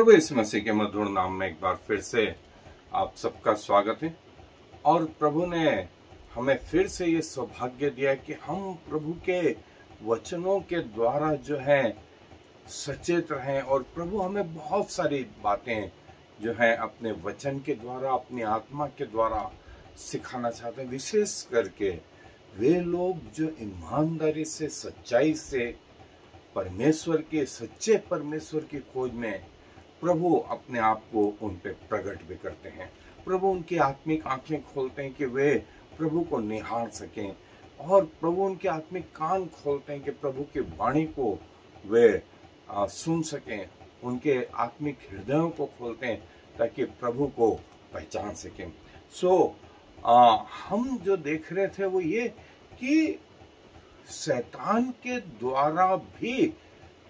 प्रभु यीशु मसीह के मधुर नाम में एक बार फिर से आप सबका स्वागत है। और प्रभु ने हमें फिर से ये सौभाग्य दिया कि हम प्रभु के वचनों के द्वारा जो है सचेत रहें। और प्रभु हमें बहुत सारी बातें जो है अपने वचन के द्वारा, अपनी आत्मा के द्वारा सिखाना चाहते हैं। विशेष करके वे लोग जो ईमानदारी से, सच्चाई से सच्चे परमेश्वर की खोज में प्रभु अपने आप को उन पे प्रकट भी करते हैं। प्रभु उनकी आत्मिक आंखें खोलते हैं कि वे प्रभु को निहार सकें, और प्रभु उनके आत्मिक कान खोलते हैं कि प्रभु की वाणी को वे सुन सकें। उनके आत्मिक हृदयों को खोलते हैं ताकि प्रभु को पहचान सकें। हम जो देख रहे थे वो ये कि शैतान के द्वारा भी,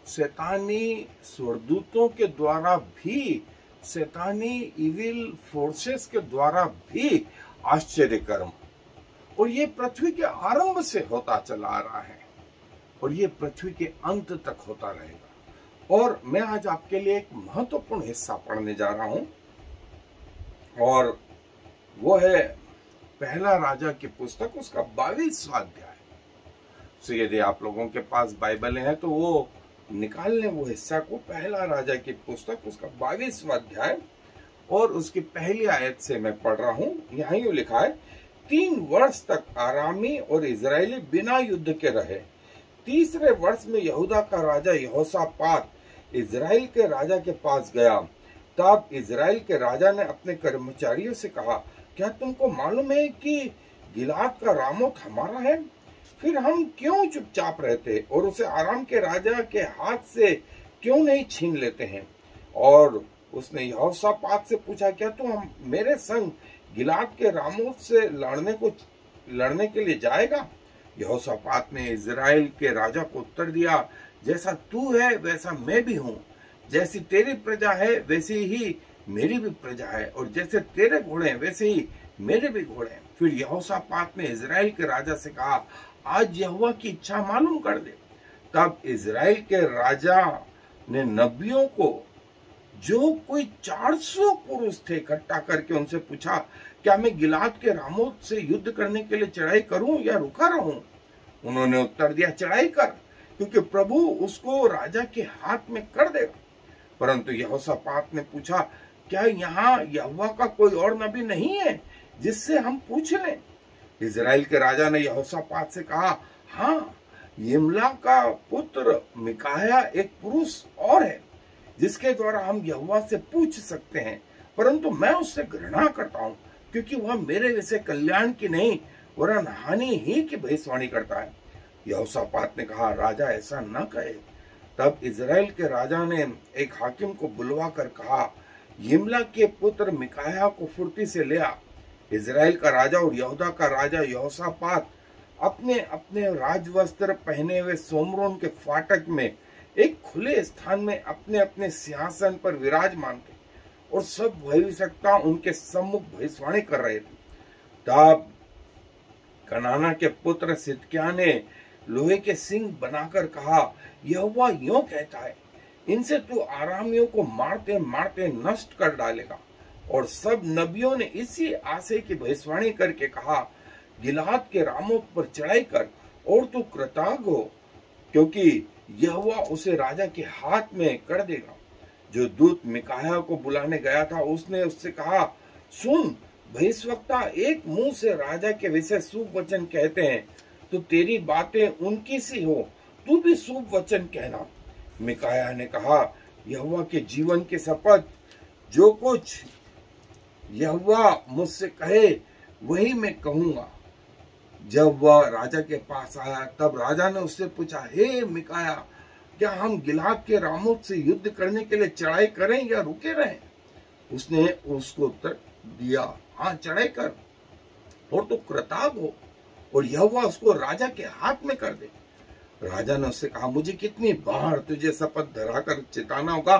शैतानी स्वर्गदूतों के द्वारा भी, शैतानी इविल फोर्सेस के द्वारा भी आश्चर्य कर्म, और ये पृथ्वी के आरंभ से होता चला आ रहा है और ये पृथ्वी के अंत तक होता रहेगा। और मैं आज आपके लिए एक महत्वपूर्ण हिस्सा पढ़ने जा रहा हूं, और वो है पहला राजा की पुस्तक, उसका 22वां अध्याय। तो यदि आप लोगों के पास बाइबल है तो वो निकाल लें वो हिस्सा को। पहला राजा की पुस्तक, उसका 22वां अध्याय और उसकी पहली आयत से मैं पढ़ रहा हूं। यहाँ यूं लिखा है, 3 वर्ष तक आरामी और इजरायली बिना युद्ध के रहे। तीसरे वर्ष में यहूदा का राजा यहोशापात इजराइल के राजा के पास गया। तब इजराइल के राजा ने अपने कर्मचारियों से कहा, क्या तुमको मालूम है कि गिलाद का रामोत हमारा है? फिर हम क्यों चुपचाप रहते और उसे आराम के राजा के हाथ से क्यों नहीं छीन लेते हैं? और उसने यहोशापात से पूछा, क्या तुम मेरे संग गिलाद के रामोत से लड़ने के लिए जाएगा? यहोशापात ने इजराइल के राजा को उत्तर दिया, जैसा तू है वैसा मैं भी हूँ, जैसी तेरी प्रजा है वैसी ही मेरी भी प्रजा है, और जैसे तेरे घोड़े हैं वैसे ही मेरे भी घोड़े हैं। फिर यहोशापात ने इजराइल के राजा से कहा, आज यहोवा की इच्छा मालूम कर दे। तब इजराइल के राजा ने नबियों को, जो कोई 400 पुरुष थे, इकट्ठा करके उनसे पूछा, क्या मैं गिलाद के रामोत से युद्ध करने के लिए चढ़ाई करूं या रुका रहूं? उन्होंने उत्तर दिया, चढ़ाई कर, क्योंकि प्रभु उसको राजा के हाथ में कर देगा। परंतु यहोशापात ने पूछा, क्या यहाँ यहोवा का कोई और नबी नहीं है जिससे हम पूछ लें? इजराइल के राजा ने यहोशापात से कहा, हाँ, यिम्ला का पुत्र मिकाया एक पुरुष और है जिसके द्वारा हम यहोवा से पूछ सकते हैं, परंतु मैं उससे घृणा करता हूँ, क्योंकि वह मेरे विषय कल्याण की नहीं वरन हानि ही की भविष्यवाणी करता है। यहोशापात ने कहा, राजा ऐसा न कहे। तब इजराइल के राजा ने एक हाकिम को बुलवा कर कहा, यिम्ला के पुत्र मिकाया को फुर्ती से ले आ। इजराइल का राजा और यहूदा का राजा यहोशापात अपने अपने राजवस्त्र पहने हुए सोमरोन के फाटक में एक खुले स्थान में अपने अपने सिंहासन पर विराजमान थे, और सब भविष्यवक्ता उनके सम्मुख भविष्यवाणी कर रहे थे। तब कनाना के पुत्र सिदकिय्याह ने लोहे के सिंह बनाकर कहा, यहोवा यूं कहता है, इनसे तू आरामियों को मारते मारते नष्ट कर डालेगा। और सब नबियों ने इसी आशय की भविष्यवाणी करके कहा, गिलाद के रामोत पर चढ़ाई कर और तू कृतज्ञ हो, क्योंकि यहोवा उसे राजा के हाथ में कर देगा। जो दूत मिकाया को बुलाने गया था, उसने उससे कहा, सुन, भविष्यवक्ता एक मुंह से राजा के विषय शुभ वचन कहते हैं, तो तेरी बातें उनकी सी हो, तू भी शुभ वचन कहना। मिकाया ने कहा, यहोवा के जीवन के शपथ, जो कुछ यहोवा मुझसे कहे वही मैं कहूंगा। जब वह राजा के पास आया, तब राजा ने उससे पूछा, हे मिकाया, क्या हम गिलाद के रामोत से युद्ध करने के लिए चढ़ाई करें या रुके रहें? उसने उसको उत्तर दिया, हाँ, चढ़ाई कर, और तो कृतज्ञ हो, और यहोवा उसको राजा के हाथ में कर दे। राजा ने उससे कहा, मुझे कितनी बार तुझे शपथ धराकर चिताना होगा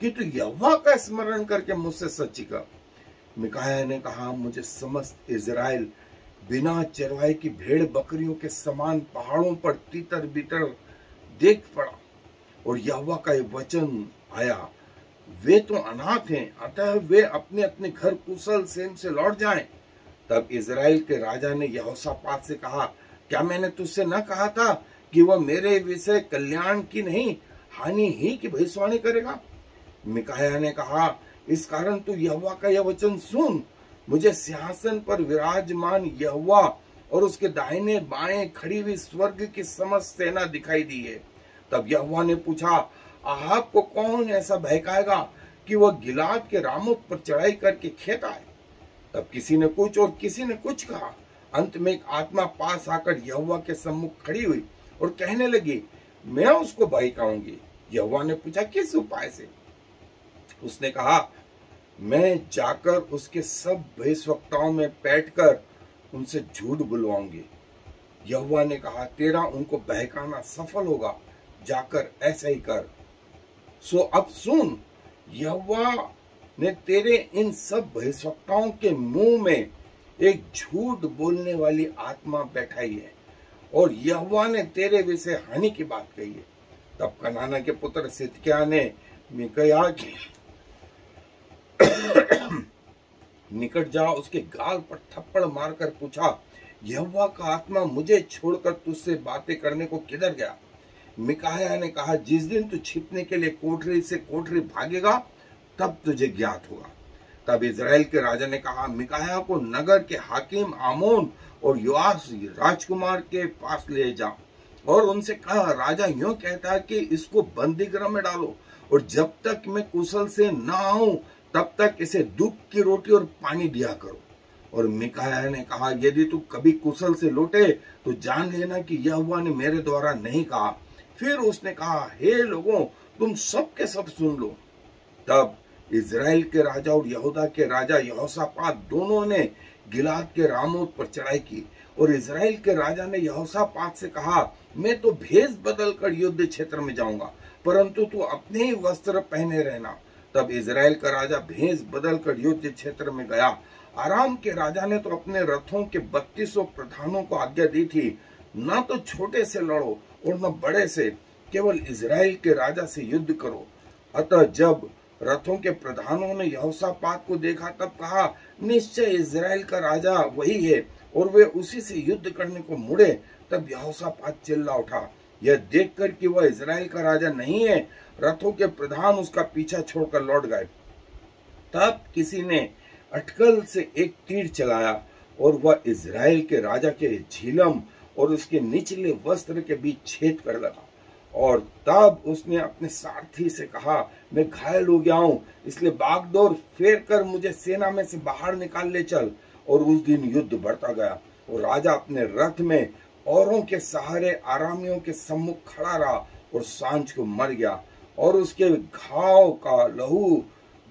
कि तू यहोवा का स्मरण करके मुझसे सच्ची कर। मिकाया ने कहा, मुझे समस्त इजराइल बिना चरवाहे की भेड़ बकरियों के समान पहाड़ों पर तीतर बीतर देख पड़ा, और यहोवा का वचन आया, वे तो अनाथ हैं, अतः वे अपने अपने घर कुशल सेम से लौट जाएं। तब इजराइल के राजा ने यहोशापात से कहा, क्या मैंने तुझसे न कहा था कि वह मेरे विषय कल्याण की नहीं हानि ही की भविष्यवाणी करेगा? मिकायाह ने कहा, इस कारण तू यहोवा का यह वचन सुन। मुझे सिंहासन पर विराजमान यहोवा और उसके दाहिने बाएं खड़ी हुई स्वर्ग की समस्त सेना दिखाई दी है। तब यहोवा ने पूछा, आहाब को कौन ऐसा बहकाएगा कि वह गिलाद के रामोत पर चढ़ाई करके खेत आए? तब किसी ने कुछ और किसी ने कुछ कहा। अंत में एक आत्मा पास आकर यहोवा के सम्मुख खड़ी हुई और कहने लगी, मैं उसको बहकाऊंगी। यहोवा ने पूछा, किस उपाय से? उसने कहा, मैं जाकर उसके सब भविष्यवक्ताओं में बैठकर उनसे झूठ बुलवाऊंगी। यहोवा ने कहा, तेरा उनको बहकाना सफल होगा, जाकर ऐसा ही कर। सो अब सुन, यहोवा ने तेरे इन सब भविष्यवक्ताओं के मुंह में एक झूठ बोलने वाली आत्मा बैठाई है और यहोवा ने तेरे विषय हानि की बात कही है। तब कनाना के पुत्र सिदकिय्याह ने मिकायाह के निकट जा उसके गाल पर थप्पड़ मारकर पूछा, यहोवा का आत्मा मुझे छोड़कर तुझसे बातें करने को किधर गया? मिकायाह ने कहा, जिस दिन तू छिपने के लिए कोठरी से कोठरी भागेगा तब तुझे ज्ञात होगा। तब इजराइल के राजा ने कहा, मिकायाह को नगर के हाकिम आमोन और योआश राजकुमार के पास ले जा और उनसे कहा, राजा यूं कहता है कि इसको बंदी गृह में डालो और जब तक मैं कुशल से न आऊं तब तक इसे दुख की रोटी और पानी दिया करो। और मिकायाह ने कहा, यदि तू कभी कुशल से लौटे तो जान लेना कि यहोवा ने मेरे द्वारा नहीं कहा। फिर उसने कहा, हे लोगों, तुम सब के सब सुन लो। तब इजराइल के राजा और यहूदा के राजा यहोशापात दोनों ने गिलाद के रामोत पर चढ़ाई की और इजराइल के राजा ने यहोशापात से कहा, मैं तो भेष बदल कर युद्ध क्षेत्र में जाऊंगा, परंतु तू अपने ही वस्त्र पहने रहना। तब इजराइल का राजा भेष बदल कर युद्ध क्षेत्र में गया। आराम के राजा ने तो अपने रथों के 3200 प्रधानों को आज्ञा दी थी, न तो छोटे से लड़ो और न बड़े से, केवल इजराइल के राजा से युद्ध करो। अतः जब रथों के प्रधानों ने यहोशापात को देखा तब कहा, निश्चय इजराइल का राजा वही है, और वे उसी से युद्ध करने को मुड़े। तब यहोशापात चिल्ला उठा, यह देखकर कि वह इजराइल का राजा नहीं है। रथों के प्रधान उसका पीछा छोड़कर लौट गए। तब किसी ने अटकल से एक तीर चलाया और वह इजराइल के राजा के झिलम और उसके निचले वस्त्र के बीच छेद कर लगा। और तब उसने अपने सारथी से कहा, मैं घायल हो गया हूं, इसलिए बागडोर फेर कर मुझे सेना में से बाहर निकाल ले चल। और उस दिन युद्ध बढ़ता गया और राजा अपने रथ में औरों के सहारे आरामियों के सम्मुख खड़ा रहा और सांझ को मर गया और उसके घाव का लहू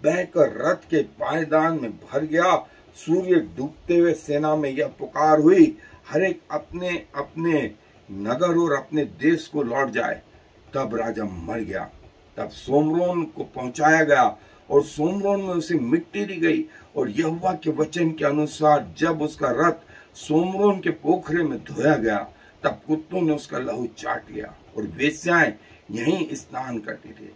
बहकर रथ के पायदान में भर गया। सूर्य डूबते हुए सेना में यह पुकार हुई, हर एक अपने अपने नगर और अपने देश को लौट जाए। तब राजा मर गया। तब सोमरोन को पहुंचाया गया और सोमरोन में उसे मिट्टी दी गई। और यहोवा के वचन के अनुसार जब उसका रथ सोमरोन के पोखरे में धोया गया तब कुत्तों ने उसका लहू चाट लिया और वेश्याएं यहीं स्नान करती थी।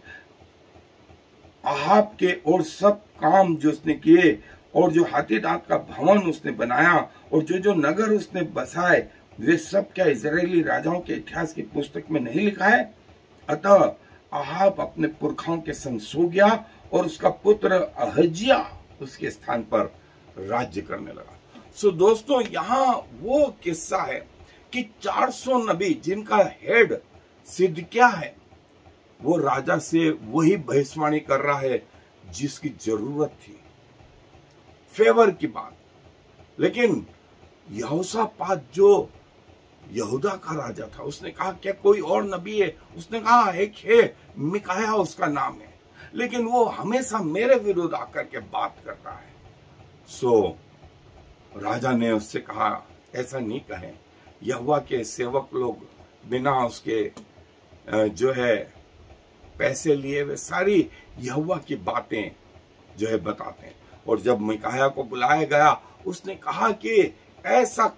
आहाब के और सब काम जो उसने किए और जो हाथी दांत का भवन उसने बनाया और जो जो नगर उसने बसाए, वे सब क्या इजरायली राजाओं के इतिहास की पुस्तक में नहीं लिखा है? अतः आहाब अपने पुरखाओं के संग सो गया और उसका पुत्र अहज्याह उसके स्थान पर राज्य करने लगा। सो दोस्तों, यहाँ वो किस्सा है कि 400 नबी जिनका हेड सिदकिय्याह है, वो राजा से वही भविष्यवाणी कर रहा है जिसकी जरूरत थी, फेवर की बात। लेकिन यहोशापात जो यहूदा का राजा था, उसने कहा क्या कोई और नबी है? उसने कहा एक है, मिकायाह उसका नाम है, लेकिन वो हमेशा मेरे विरुद्ध आकर के बात करता है। सो राजा ने उससे कहा, ऐसा नहीं कहें, यहोवा के सेवक लोग बिना उसके जो है पैसे लिए वे सारी यहोवा की बातें जो है बताते हैं। और जब मिकायाह को बुलाया गया, उसने कहा कि ऐसा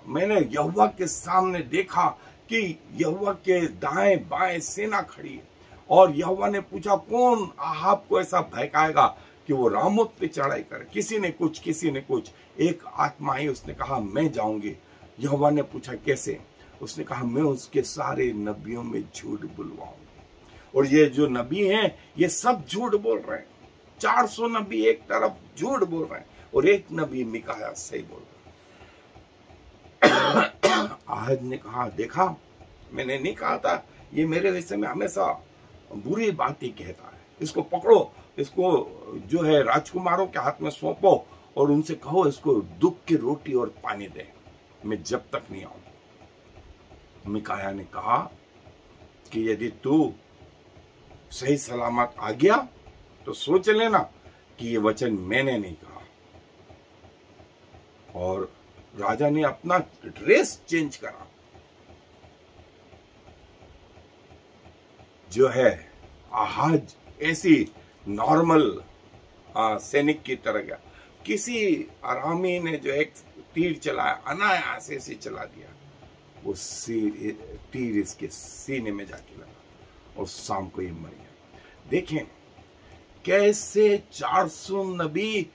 मैंने यहोवा के सामने देखा कि यहोवा के दाएं बाएं सेना खड़ी है और यहोवा ने पूछा, कौन आहाब को ऐसा भड़काएगा कि वो रामोत पे चढ़ाई करे? किसी ने कुछ। एक आत्मा आई, उसने कहा मैं जाऊंगी। यहोवा ने पूछा कैसे? उसने कहा मैं उसके सारे नबियों में झूठ बुलवाऊंगी। और ये जो नबी हैं ये सब झूठ बोल रहे हैं। 400 नबी एक तरफ झूठ बोल रहे हैं और एक नबी मिकाया सही बोल रहा है। आहज ने कहा, देखा मैंने नहीं कहा था, ये मेरे विषय में हमेशा बुरी बात ही कहता है। इसको पकड़ो, इसको जो है राजकुमारों के हाथ में सौंपो और उनसे कहो इसको दुख की रोटी और पानी दे, मैं जब तक नहीं आऊं। मिकाया ने कहा कि यदि तू सही सलामत आ गया तो सोच लेना कि ये वचन मैंने नहीं कहा। और राजा ने अपना ड्रेस चेंज करा, जो है आहाज ऐसी नॉर्मल सैनिक की तरह गया। किसी आरामी ने जो एक तीर चलाया, अनायास ऐसे चला दिया, वो तीर इसके सीने में जाके लगा और शाम को ये मर गया। देखें कैसे 400 नबी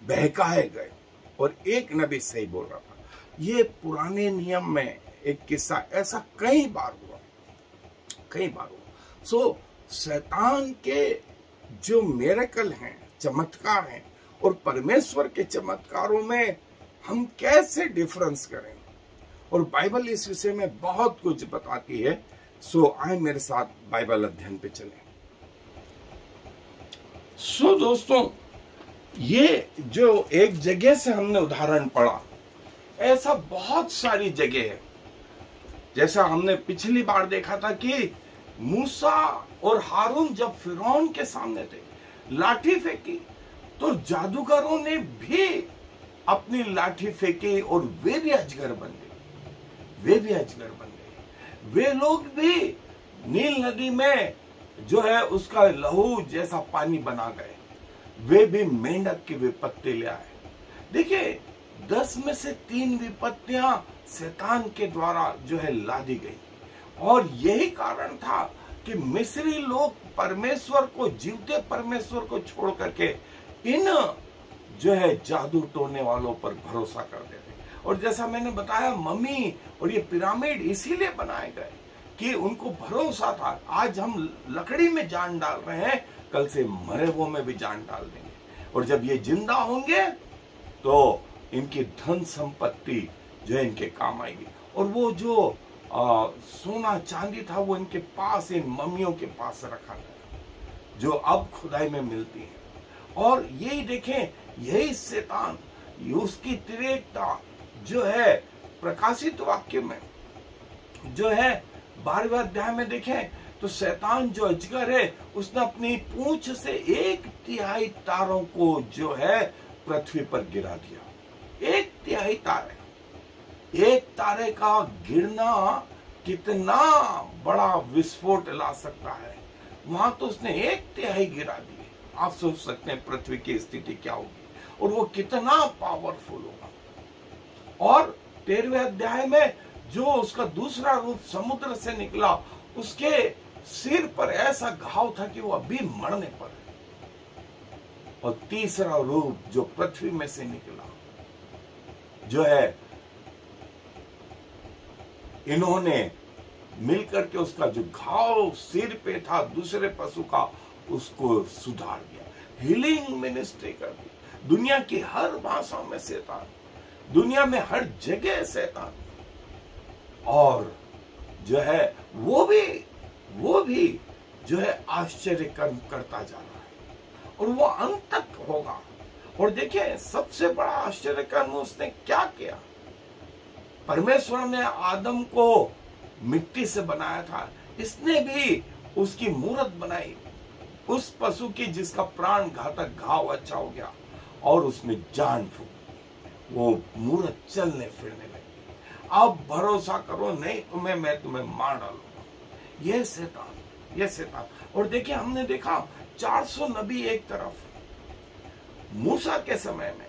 बहकाए गए और एक नबी सही बोल रहा था। ये पुराने नियम में एक किस्सा ऐसा कई बार हुआ। सो शैतान के जो मिरेकल हैं, चमत्कार हैं, और परमेश्वर के चमत्कारों में हम कैसे डिफरेंस करें, और बाइबल इस विषय में बहुत कुछ बताती है। सो आए मेरे साथ बाइबल अध्ययन पे चलें। सो दोस्तों, ये जो एक जगह से हमने उदाहरण पढ़ा, ऐसा बहुत सारी जगह है। जैसा हमने पिछली बार देखा था कि मूसा और हारून जब फिरौन के सामने थे, लाठी फेंकी तो जादूगरों ने भी अपनी लाठी फेंकी और वे भी अजगर बन गए। वे लोग भी नील नदी में जो है उसका लहू जैसा पानी बना गए। वे भी मेंढक की विपत्ति ले आए। देखिए 10 में से 3 विपत्तियां शैतान के द्वारा जो है लादी गई, और यही कारण था कि मिस्री लोग परमेश्वर को, जीवते परमेश्वर को छोड़ करके इन जो है जादू टोने वालों पर भरोसा करते थे। और जैसा मैंने बताया, मम्मी और ये पिरामिड इसीलिए बनाए गए कि उनको भरोसा था, आज हम लकड़ी में जान डाल रहे हैं, कल से मरे हुए में भी जान डाल देंगे, और जब ये जिंदा होंगे तो इनकी धन संपत्ति जो है इनके काम आएगी। और वो जो सोना चांदी था वो इनके पास, इन मम्मियों के पास रखा गया, जो अब खुदाई में मिलती है। और यही देखें, यही शैतान, उसकी तिरेकता जो है प्रकाशित वाक्य में जो है 12वें अध्याय में देखें तो शैतान जो अजगर है, उसने अपनी पूंछ से 1/3 तारों को जो है पृथ्वी पर गिरा दिया। 1/3 तारे, एक तारे का गिरना कितना बड़ा विस्फोट ला सकता है, वहां तो उसने 1/3 गिरा दिए। आप सोच सकते हैं पृथ्वी की स्थिति क्या होगी और वो कितना पावरफुल होगा। और 13वें अध्याय में जो उसका दूसरा रूप समुद्र से निकला, उसके सिर पर ऐसा घाव था कि वो अभी मरने पर है। और तीसरा रूप जो पृथ्वी में से निकला, जो है इन्होंने मिलकर के उसका जो घाव सिर पे था दूसरे पशु का, उसको सुधार दिया, हीलिंग मिनिस्ट्री कर दी। दुनिया की हर भाषा में शैतान, दुनिया में हर जगह शैतान, और जो है वो भी जो है आश्चर्य कर्म करता जा रहा है, और वो अंत तक होगा। और देखिए सबसे बड़ा आश्चर्य कर्म उसने क्या किया। परमेश्वर ने आदम को मिट्टी से बनाया था, इसने भी उसकी मूरत बनाई, उस पशु की जिसका प्राण घातक घाव अच्छा हो गया, और उसमें जान फूंक, वो मूरत चलने फिरने लगी। अब भरोसा करो, नहीं तुम्हें मैं तुम्हें मार डालूंगा। ये शैतान। और देखिए हमने देखा 400 नबी एक तरफ, मूसा के समय में,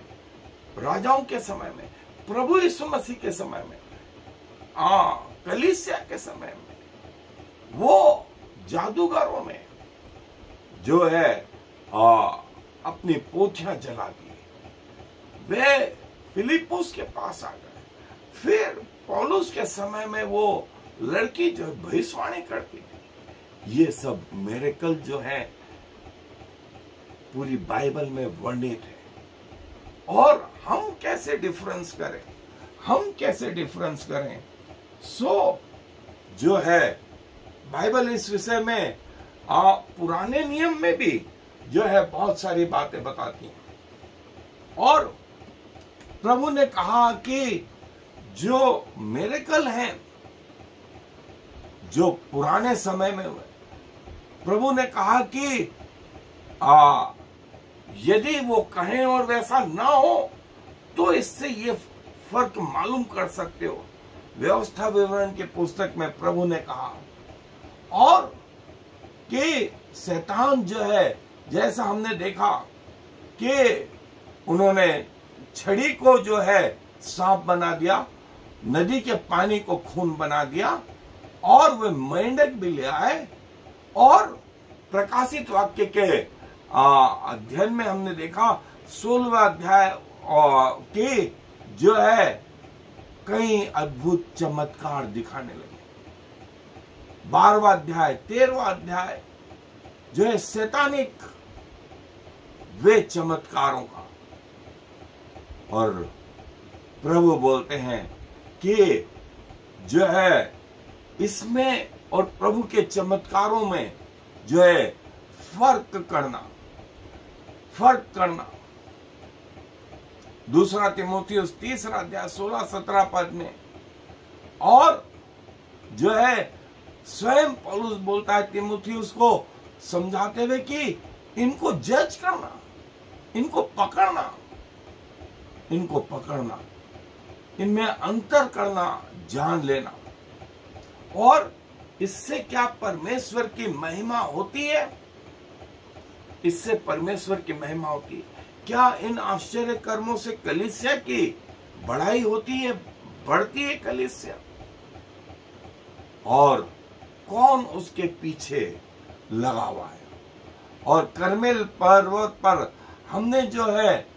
राजाओं के समय में, प्रभु यीशु मसीह के समय में, कलीसिया के समय में, वो जादूगरों ने जो है अपनी पोथियां जला दी। वे फिलिप्पुस के पास आ गए। फिर पौलुस के समय में वो लड़की जो भविष्यवाणी करती थी। ये सब मिरेकल जो है पूरी बाइबल में वर्णित है। और हम कैसे डिफरेंस करें, हम कैसे डिफरेंस करें? जो है बाइबल इस विषय में पुराने नियम में भी जो है बहुत सारी बातें बताती हैं। और प्रभु ने कहा कि जो मिरेकल हैं जो पुराने समय में हुए, प्रभु ने कहा कि यदि वो कहें और वैसा ना हो तो इससे ये फर्क मालूम कर सकते हो। व्यवस्था विवरण की पुस्तक में प्रभु ने कहा। और कि शैतान जो है, जैसा हमने देखा कि उन्होंने छड़ी को जो है सांप बना दिया, नदी के पानी को खून बना दिया, और वे मेंढक भी ले आए। और प्रकाशित वाक्य के अध्ययन में हमने देखा 16वां अध्याय के जो है कई अद्भुत चमत्कार दिखाने लगे। 12वां अध्याय 13वां अध्याय जो है शैतानिक वे चमत्कारों का। और प्रभु बोलते हैं कि जो है इसमें और प्रभु के चमत्कारों में जो है फर्क करना। दूसरा तीमुथियुस 3 अध्याय 16-17 पद में। और जो है स्वयं पौलुस बोलता है तीमुथियुस को समझाते हुए कि इनको जज करना, इनको पकड़ना, इनमें अंतर करना, जान लेना। और इससे क्या परमेश्वर की महिमा होती है? इससे परमेश्वर की महिमा होती है। क्या इन आश्चर्य कर्मों से कलीसिया की बढ़ाई होती है, बढ़ती है कलीसिया? और कौन उसके पीछे लगा हुआ है? और कर्मेल पर्वत पर हमने जो है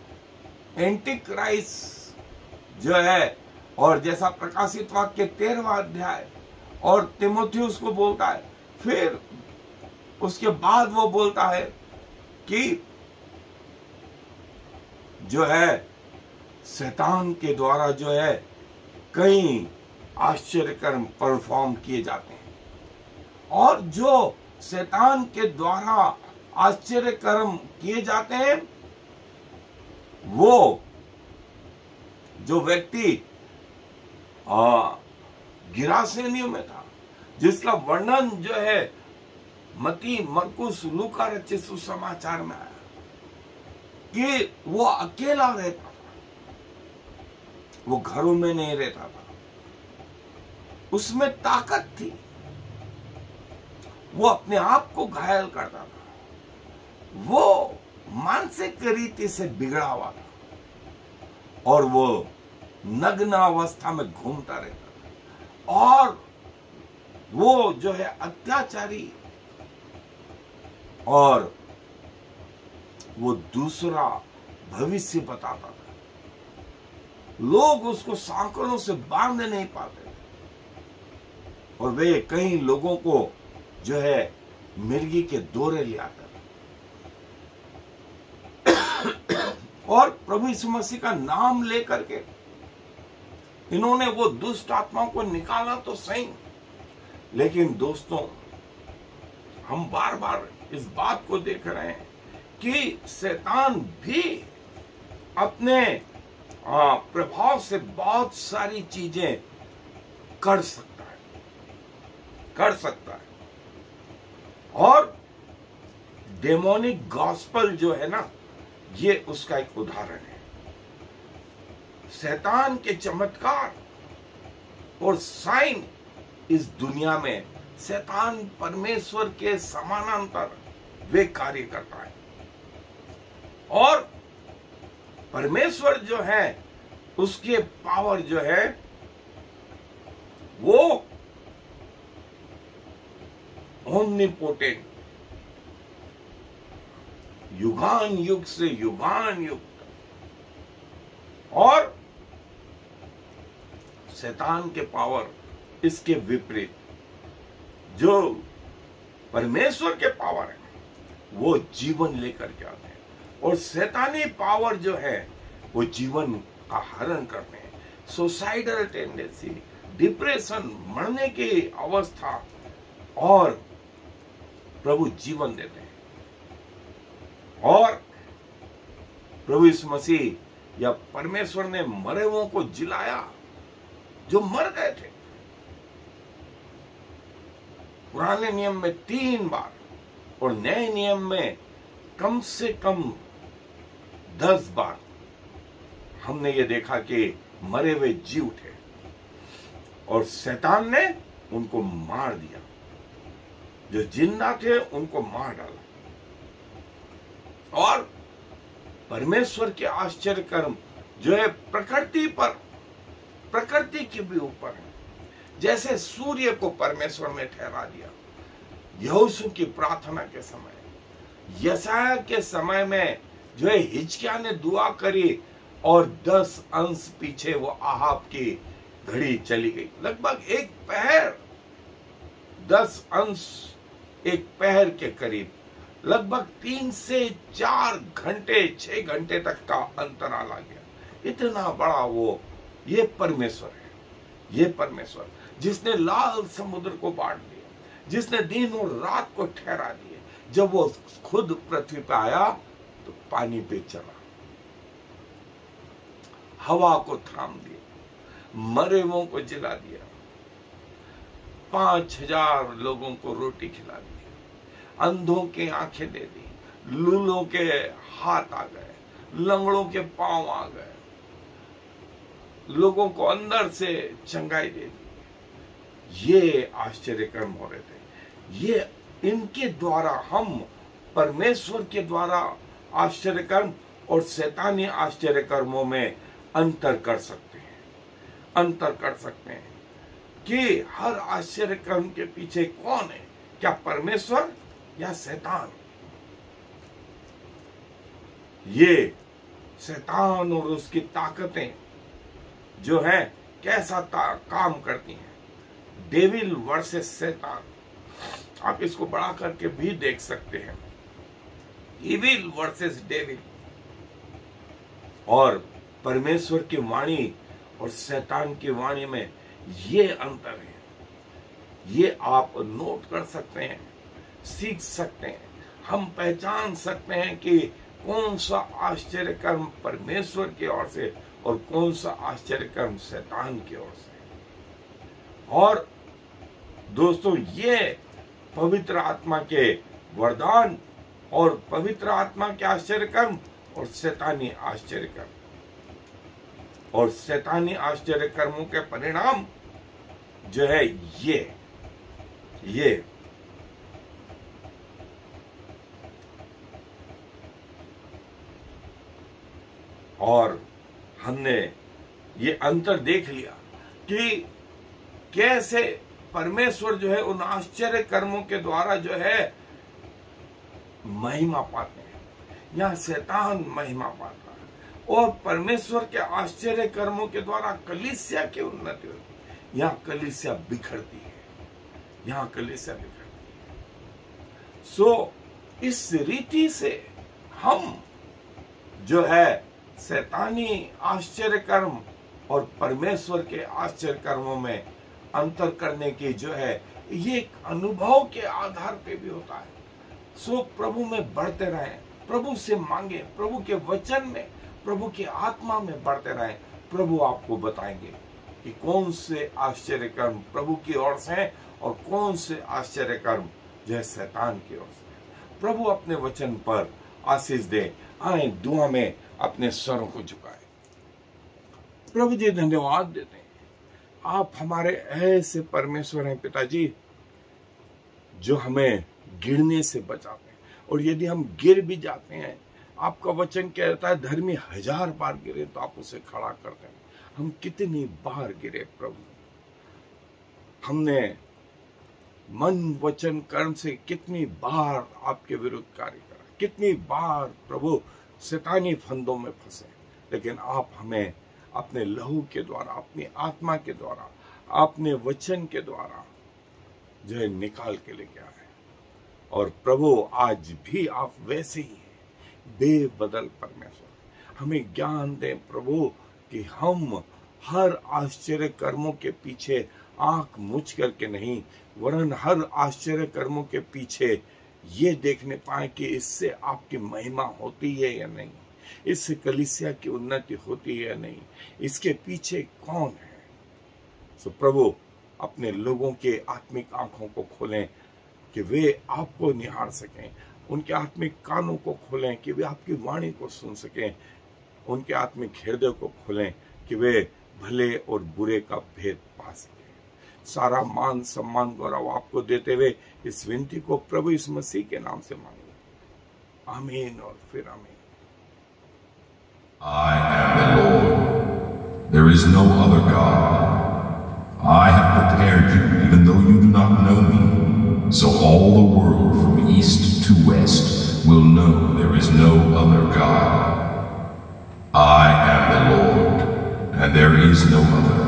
एंटी क्राइस्ट जो है, और जैसा प्रकाशित वाक्य 13वां अध्याय और तीमुथियुस को बोलता है, फिर उसके बाद वो बोलता है कि जो है शैतान के द्वारा जो है कई आश्चर्य कर्म परफॉर्म किए जाते हैं। और जो शैतान के द्वारा आश्चर्य कर्म किए जाते हैं, वो जो व्यक्ति गिरासेनियों में था, जिसका वर्णन जो है मत्ती, मरकुस, लूका रचित सुसमाचार में आया कि वो अकेला रहता था, वो घरों में नहीं रहता था, उसमें ताकत थी, वो अपने आप को घायल करता था, वो मानसिक रीति से बिगड़ा हुआ था, और वो नग्न अवस्था में घूमता रहता था। और वो जो है अत्याचारी, और वो दूसरा भविष्य बताता था। लोग उसको सांकड़ों से बांध नहीं पाते थे, और वे कई लोगों को जो है मिर्गी के दौरे ले आता था। और प्रभु यीशु मसीह का नाम लेकर के इन्होंने वो दुष्ट आत्माओं को निकाला तो सही, लेकिन दोस्तों हम बार बार इस बात को देख रहे हैं कि शैतान भी अपने प्रभाव से बहुत सारी चीजें कर सकता है। और डेमोनिक गॉस्पेल जो है ना, ये उसका एक उदाहरण है। शैतान के चमत्कार और साइन इस दुनिया में शैतान परमेश्वर के समानांतर वे कार्य करता है, और परमेश्वर जो है उसके पावर जो है वो ओमनीपोटेंट, युगान युग से युगान युग तक। और शैतान के पावर इसके विपरीत, जो परमेश्वर के पावर है वो जीवन लेकर के आते हैं, और शैतानी पावर जो है वो जीवन का हरण करते हैं। सुसाइडल टेंडेंसी, डिप्रेशन, मरने की अवस्था, और प्रभु जीवन देते हैं। और प्रभु यीशु मसीह या परमेश्वर ने मरे हुओं को जिलाया, जो मर गए थे। पुराने नियम में 3 बार और नए नियम में कम से कम 10 बार हमने ये देखा कि मरे हुए जी उठे और शैतान ने उनको मार दिया। जो जिंदा थे उनको मार डाला। और परमेश्वर के आश्चर्य कर्म जो है प्रकृति पर, प्रकृति के भी ऊपर है। जैसे सूर्य को परमेश्वर ने ठहरा दिया यहोशू की प्रार्थना के समय, यशाया के समय में जो है हिजकिय्याह ने दुआ करी और 10 अंश पीछे वो आहाब की घड़ी चली गई। लगभग 1 पहर, 10 अंश 1 पहर के करीब, लगभग 3 से 4 घंटे 6 घंटे तक का अंतराल आ गया। इतना बड़ा वो ये परमेश्वर है। ये परमेश्वर जिसने लाल समुद्र को बांट दिया, जिसने दिन और रात को ठहरा दिए। जब वो खुद पृथ्वी पे आया तो पानी पे चला, हवा को थाम दिया, मरे हुओं को जिला दिया, 5000 लोगों को रोटी खिला दी, अंधों की आंखें दे दी, लूलों के हाथ आ गए, लंगड़ों के पांव आ गए, लोगों को अंदर से चंगाई दे दी। ये आश्चर्य कर्म हो रहे थे। ये इनके द्वारा हम परमेश्वर के द्वारा आश्चर्य कर्म और शैतानी आश्चर्य कर्मों में अंतर कर सकते हैं। अंतर कर सकते हैं कि हर आश्चर्य कर्म के पीछे कौन है, क्या परमेश्वर या शैतान। ये शैतान और उसकी ताकतें जो है कैसा काम करती हैं। डेविल वर्सेस शैतान, आप इसको बढ़ा करके भी देख सकते हैं। Evil versus devil. और परमेश्वर की वाणी और शैतान की वाणी में ये अंतर है। ये आप नोट कर सकते हैं, सीख सकते हैं। हम पहचान सकते हैं कि कौन सा आश्चर्य कर्म परमेश्वर की ओर से और कौन सा आश्चर्य कर्म शैतान की ओर से। और दोस्तों, ये पवित्र आत्मा के वरदान और पवित्र आत्मा के आश्चर्य कर्म और शैतानी आश्चर्य कर्म और शैतानी आश्चर्य कर्मों के परिणाम जो है ये और हमने ये अंतर देख लिया कि कैसे परमेश्वर जो है उन आश्चर्य कर्मों के द्वारा जो है महिमा पाते हैं। यहाँ शैतान महिमा पाता है और परमेश्वर के आश्चर्य कर्मों के द्वारा कलीसिया की उन्नति होती है। यहाँ कलीसिया बिखरती है, यहाँ कलीसिया बिखरती है। सो इस रीति से हम जो है शैतानी आश्चर्य कर्म और परमेश्वर के आश्चर्य कर्मों में अंतर करने की जो है ये एक अनुभव के आधार पे भी होता है। सो प्रभु में बढ़ते रहें, प्रभु से मांगे, प्रभु के वचन में, प्रभु की आत्मा में बढ़ते रहें। प्रभु आपको बताएंगे कि कौन से आश्चर्य कर्म प्रभु की ओर से हैं और कौन से आश्चर्य कर्म जो है शैतान की ओर से। प्रभु अपने वचन पर आशीष दे। आए दुआ में अपने स्वरों को झुकाए। प्रभु जी धन्यवाद देते हैं, आप हमारे ऐसे परमेश्वर हैं पिताजी जो हमें गिरने से बचाते हैं। और यदि हम गिर भी जाते हैं, आपका वचन कहता है धर्मी 1000 बार गिरे तो आप उसे खड़ा करते हैं। हम कितनी बार गिरे प्रभु, हमने मन वचन कर्म से कितनी बार आपके विरुद्ध कार्य करा, कितनी बार प्रभु शैतानी फंदों में फंसे, लेकिन आप हमें अपने लहू के द्वारा, अपनी आत्मा के द्वारा, अपने वचन के द्वारा जो है निकाल के लेके आए। और प्रभु आज भी आप वैसे ही हैं, बेबदल परमेश्वर। हमें ज्ञान दें प्रभु कि हम हर आश्चर्य कर्मों के पीछे आंख मुझ करके नहीं, वरन हर आश्चर्य कर्मों के पीछे ये देखने पाए कि इससे आपकी महिमा होती है या नहीं, इससे कलीसिया की उन्नति होती है या नहीं, इसके पीछे कौन है। सो प्रभु अपने लोगों के आत्मिक आंखों को खोलें कि वे आपको निहार सकें, उनके आत्मिक कानों को खोलें कि वे आपकी वाणी को सुन सकें, उनके आत्मिक हृदय को खोलें कि वे भले और बुरे का भेद पा सकें। सारा मान सम्मान गौरव आपको देते हुए इस विनती को प्रभु इस मसीह के नाम से मांगे, आमीन और फिर आमीन। I am the Lord. There is no other God. I have prepared you even though you do not know me, so all the world from east to west will know there is no other God. I am the Lord, and there is no other.